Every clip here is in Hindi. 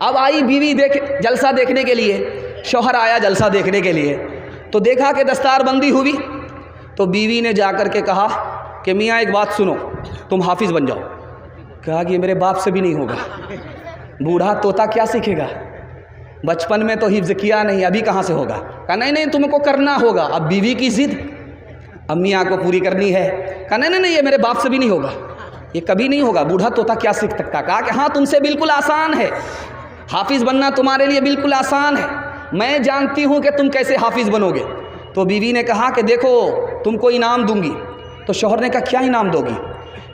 अब आई बीवी जलसा देखने के लिए, शौहर आया जलसा देखने के लिए, तो देखा कि दस्तारबंदी हुई, तो बीवी ने जाकर के कहा कि मियाँ एक बात सुनो, तुम हाफिज़ बन जाओ। कहा कि मेरे बाप से भी नहीं होगा, बूढ़ा तोता क्या सीखेगा, बचपन में तो हिफ्ज़ किया नहीं, अभी कहाँ से होगा। कहा नहीं नहीं तुमको करना होगा। अब बीवी की ज़िद अब मियाँ को पूरी करनी है। कहा नहीं नहीं ये मेरे बाप से भी नहीं होगा, ये कभी नहीं होगा, बूढ़ा तोता क्या सीख सकता। कहा कि हाँ तुमसे बिल्कुल आसान है, हाफिज़ बनना तुम्हारे लिए बिल्कुल आसान है, मैं जानती हूँ कि तुम कैसे हाफिज़ बनोगे। तो बीवी ने कहा कि देखो तुमको इनाम दूंगी। तो शौहर ने कहा क्या इनाम दोगी।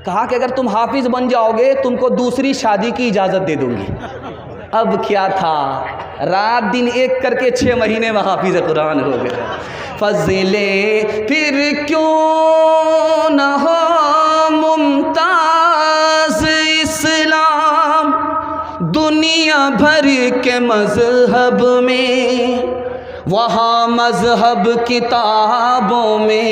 कहा कि अगर तुम हाफिज़ बन जाओगे तुमको दूसरी शादी की इजाज़त दे दूंगी। अब क्या था, रात दिन एक करके 6 महीने में हाफिज़ कुरान हो गए। फज़ले फिर क्यों न हो मुमताज़ इस्लाम, दुनिया भर के मज़हब में, वहाँ मज़हब किताबों में,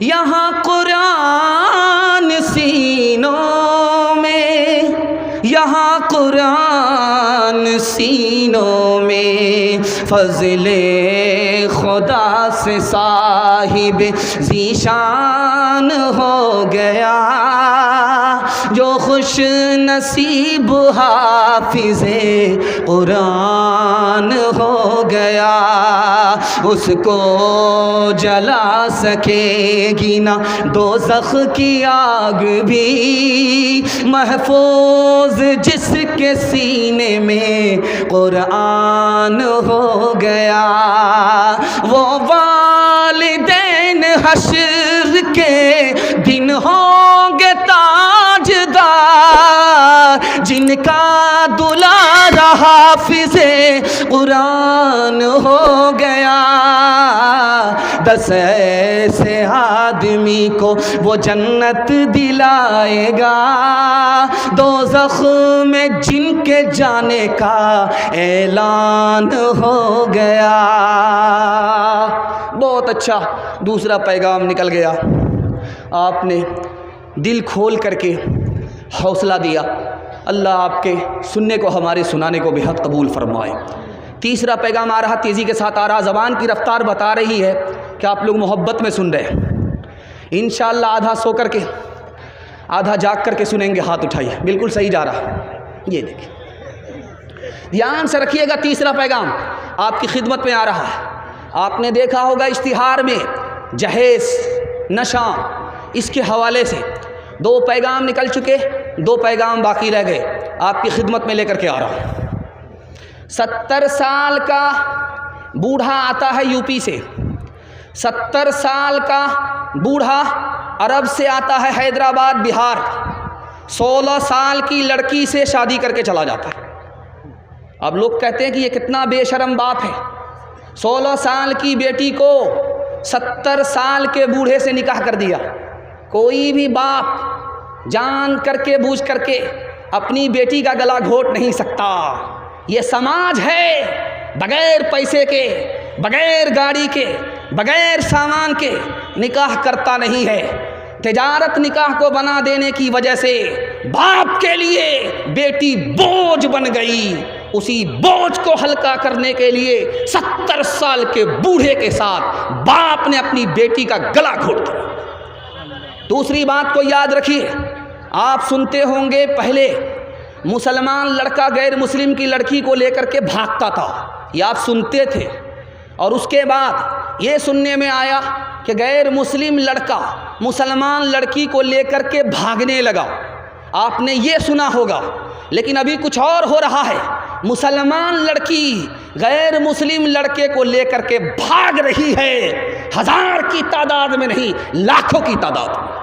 यहाँ कुरान सीनों में, यहाँ कुरान सीनों में। फज़ले खुदा से साहिब ज़ीशान हो गया, जो खुश नसीब हाफिज़े कुरान हो गया, उसको जला सकेगी ना दोज़ख की आग भी, महफूज जिसके सीने में कुरान हो गया। वो वालिदैन हश्र के दिन होंगे ताजदार, जिनका दुलारा हाफिज़े कुरान हो गया। 10 ऐसे आदमी को वो जन्नत दिलाएगा, दोज़ख में जिनके जाने का ऐलान हो गया। बहुत अच्छा दूसरा पैगाम निकल गया, आपने दिल खोल करके हौसला दिया। अल्लाह आपके सुनने को हमारे सुनाने को बेहद कबूल फरमाए। तीसरा पैगाम आ रहा, तेज़ी के साथ आ रहा, ज़बान की रफ्तार बता रही है कि आप लोग मोहब्बत में सुन रहे हैं। इंशाअल्लाह आधा सो करके आधा जाग करके सुनेंगे। हाथ उठाइए, बिल्कुल सही जा रहा। ये देखिए, ध्यान से रखिएगा। तीसरा पैगाम आपकी खिदमत में आ रहा है। आपने देखा होगा इश्तिहार में जहेज़, नशा, इसके हवाले से 2 पैगाम निकल चुके, 2 पैगाम बाकी रह गए, आपकी खिदमत में लेकर के आ रहा हूँ। 70 साल का बूढ़ा आता है यूपी से, 70 साल का बूढ़ा अरब से आता है, हैदराबाद बिहार, 16 साल की लड़की से शादी करके चला जाता है। अब लोग कहते हैं कि ये कितना बेशरम बाप है, 16 साल की बेटी को 70 साल के बूढ़े से निकाह कर दिया। कोई भी बाप जान करके बूझ करके अपनी बेटी का गला घोट नहीं सकता। ये समाज है, बगैर पैसे के, बगैर गाड़ी के, बगैर सामान के निकाह करता नहीं है। तिजारत निकाह को बना देने की वजह से बाप के लिए बेटी बोझ बन गई। उसी बोझ को हल्का करने के लिए 70 साल के बूढ़े के साथ बाप ने अपनी बेटी का गला घोट दिया। दूसरी बात को याद रखिए, आप सुनते होंगे पहले मुसलमान लड़का गैर मुस्लिम की लड़की को लेकर के भागता था, ये आप सुनते थे। और उसके बाद ये सुनने में आया कि गैर मुस्लिम लड़का मुसलमान लड़की को लेकर के भागने लगा, आपने ये सुना होगा। लेकिन अभी कुछ और हो रहा है, मुसलमान लड़की गैर मुस्लिम लड़के को लेकर के भाग रही है, 1000 की तादाद में नहीं, लाखों की तादाद में।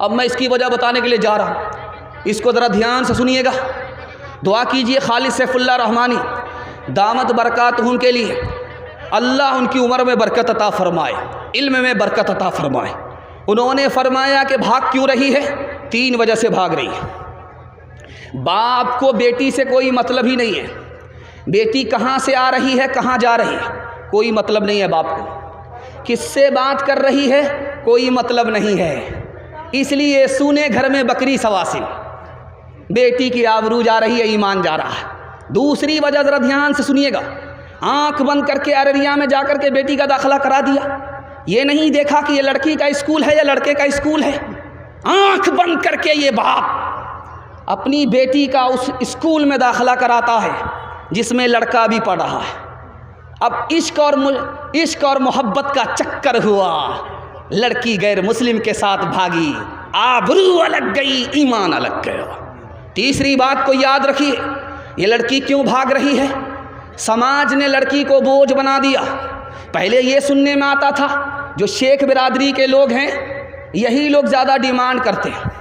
अब मैं इसकी वजह बताने के लिए जा रहा हूँ, इसको ज़रा ध्यान से सुनिएगा। दुआ कीजिए खालिद सैफुल्लाह रहमानी दामत बरकातहुम के लिए, अल्लाह उनकी उम्र में बरकत अता फरमाए, इल्म में बरकत अता फरमाए। उन्होंने फरमाया कि भाग क्यों रही है, 3 वजह से भाग रही है। बाप को बेटी से कोई मतलब ही नहीं है, बेटी कहाँ से आ रही है, कहाँ जा रही है, कोई मतलब नहीं है बाप को। किससे बात कर रही है, कोई मतलब नहीं है। इसलिए सूने घर में बकरी सवासिल, बेटी की आबरू जा रही है, ईमान जा रहा है। दूसरी वजह ज़रा ध्यान से सुनिएगा, आंख बंद करके अररिया में जाकर के बेटी का दाखिला करा दिया। ये नहीं देखा कि ये लड़की का स्कूल है या लड़के का स्कूल है। आंख बंद करके ये बाप अपनी बेटी का उस स्कूल में दाखिला कराता है जिसमें लड़का भी पढ़ रहा है। अब इश्क और मोहब्बत का चक्कर हुआ, लड़की गैर मुस्लिम के साथ भागी, आबरू अलग गई, ईमान अलग गया। तीसरी बात को याद रखिए, ये लड़की क्यों भाग रही है? समाज ने लड़की को बोझ बना दिया। पहले ये सुनने में आता था जो शेख बिरादरी के लोग हैं यही लोग ज़्यादा डिमांड करते हैं।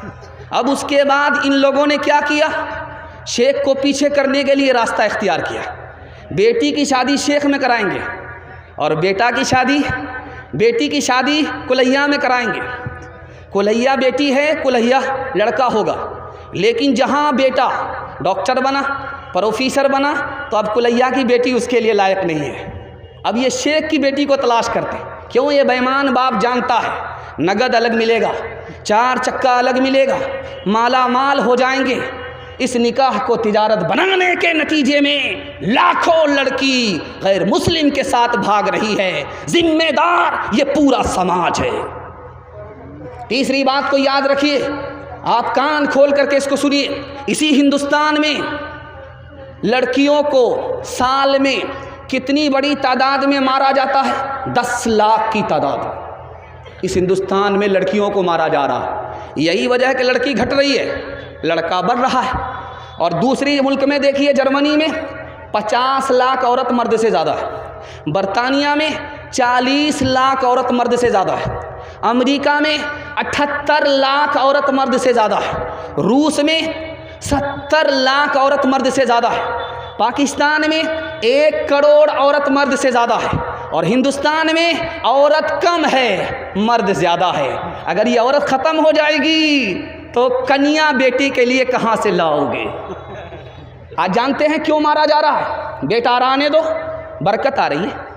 अब उसके बाद इन लोगों ने क्या किया, शेख को पीछे करने के लिए रास्ता इख्तियार किया। बेटी की शादी शेख में कराएंगे और बेटी की शादी कुलैया में कराएंगे। कुलैया बेटी है, कुलैया लड़का होगा। लेकिन जहाँ बेटा डॉक्टर बना, प्रोफेसर बना, तो अब कुलैया की बेटी उसके लिए लायक नहीं है। अब ये शेख की बेटी को तलाश करते हैं। क्यों? ये बेईमान बाप जानता है नगद अलग मिलेगा, 4 चक्का अलग मिलेगा, माला माल हो जाएंगे। इस निकाह को तिजारत बनाने के नतीजे में लाखों लड़की गैर मुस्लिम के साथ भाग रही है। जिम्मेदार ये पूरा समाज है। तीसरी बात को याद रखिए, आप कान खोल करके इसको सुनिए। इसी हिंदुस्तान में लड़कियों को साल में कितनी बड़ी तादाद में मारा जाता है? 10 लाख की तादाद इस हिंदुस्तान में लड़कियों को मारा जा रहा है। यही वजह है कि लड़की घट रही है, लड़का बढ़ रहा है। और दूसरी मुल्क में देखिए, जर्मनी में 50 लाख औरत मर्द से ज़्यादा है, बरतानिया में 40 लाख औरत मर्द से ज़्यादा है, अमेरिका में 78 लाख औरत मर्द से ज़्यादा है, रूस में 70 लाख औरत मर्द से ज़्यादा है, पाकिस्तान में 1 करोड़ औरत मर्द से ज़्यादा है, और हिंदुस्तान में औरत कम है, मर्द ज़्यादा है। अगर ये औरत ख़त्म हो जाएगी तो कन्या बेटी के लिए कहाँ से लाओगे? आज जानते हैं क्यों मारा जा रहा है? बेटा आने दो, बरकत आ रही है।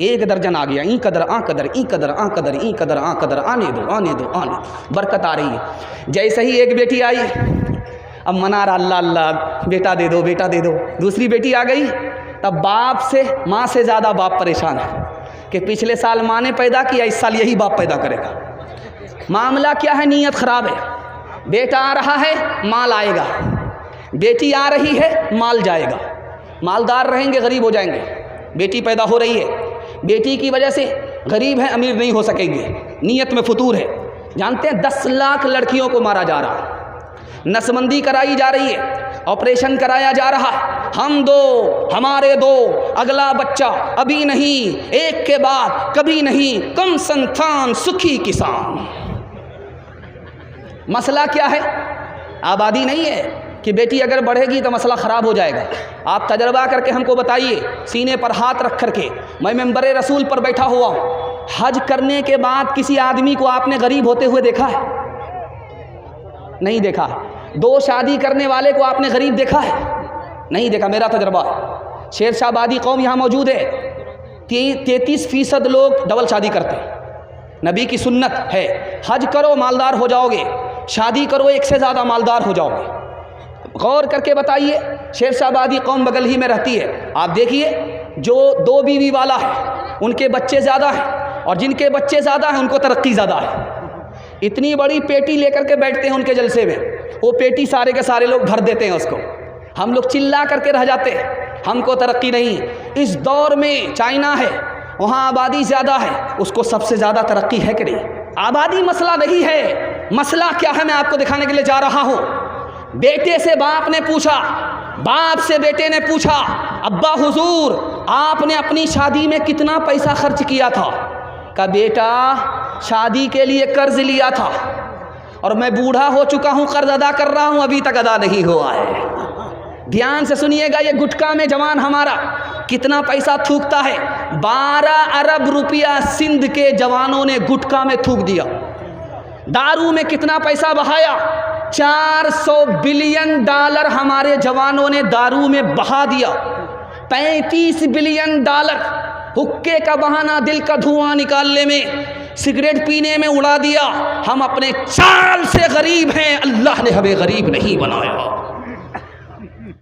1 दर्जन आ गया, ई कदर आ कदर, ई कदर आ कदर, ई कदर आ कदर, आने दो आने दो आने, बरकत आ रही है। जैसे ही एक बेटी आई, अब मना रहा, अल्लाह अल्लाह बेटा दे दो बेटा दे दो। दूसरी बेटी आ गई, तब बाप से, माँ से ज़्यादा बाप परेशान है कि पिछले साल माँ ने पैदा किया, इस साल यही बाप पैदा करेगा। मामला क्या है? नीयत ख़राब है। बेटा आ रहा है, माल आएगा, बेटी आ रही है, माल जाएगा। मालदार रहेंगे, गरीब हो जाएंगे। बेटी पैदा हो रही है, बेटी की वजह से गरीब है, अमीर नहीं हो सकेंगे, नीयत में फतूर है। जानते हैं 10 लाख लड़कियों को मारा जा रहा है, नसबंदी कराई जा रही है, ऑपरेशन कराया जा रहा है। हम दो, हमारे दो, अगला बच्चा अभी नहीं, एक के बाद कभी नहीं, कम संतान सुखी किसान। मसला क्या है? आबादी नहीं है कि बेटी अगर बढ़ेगी तो मसला ख़राब हो जाएगा। आप तजर्बा करके हमको बताइए, सीने पर हाथ रख करके। मैं मेंबर रसूल पर बैठा हुआ हूँ, हज करने के बाद किसी आदमी को आपने गरीब होते हुए देखा है? नहीं देखा। 2 शादी करने वाले को आपने गरीब देखा है? नहीं देखा। मेरा तजर्बा, शेरशाहबादी कौम यहाँ मौजूद है, 33% लोग डबल शादी करते हैं। नबी की सुन्नत है, हज करो मालदार हो जाओगे, शादी करो 1 से ज़्यादा मालदार हो जाओगे। गौर करके बताइए, शेरशाहबादी कौम बगल ही में रहती है। आप देखिए, जो 2 बीवी वाला है उनके बच्चे ज़्यादा हैं, और जिनके बच्चे ज़्यादा हैं उनको तरक्की ज़्यादा है। इतनी बड़ी पेटी लेकर के बैठते हैं उनके जलसे में, वो पेटी सारे के सारे लोग भर देते हैं उसको। हम लोग चिल्ला करके रह जाते हैं, हमको तरक्की नहीं। इस दौर में चाइना है, वहाँ आबादी ज़्यादा है, उसको सबसे ज़्यादा तरक्की है कि नहीं? आबादी मसला नहीं है। मसला क्या है, मैं आपको दिखाने के लिए जा रहा हूँ। बेटे से बाप ने पूछा, बाप से बेटे ने पूछा, अब्बा हुजूर आपने अपनी शादी में कितना पैसा खर्च किया था? का बेटा शादी के लिए कर्ज लिया था और मैं बूढ़ा हो चुका हूँ, कर्ज अदा कर रहा हूँ, अभी तक अदा नहीं हुआ है। ध्यान से सुनिएगा, ये गुटखा में जवान हमारा कितना पैसा थूकता है। 12 अरब रुपया सिंध के जवानों ने गुटखा में थूक दिया। दारू में कितना पैसा बहाया? 400 बिलियन डॉलर हमारे जवानों ने दारू में बहा दिया। 35 बिलियन डॉलर हुक्के का बहाना, दिल का धुआं निकालने में, सिगरेट पीने में उड़ा दिया। हम अपने चाल से गरीब हैं, अल्लाह ने हमें गरीब नहीं बनाया।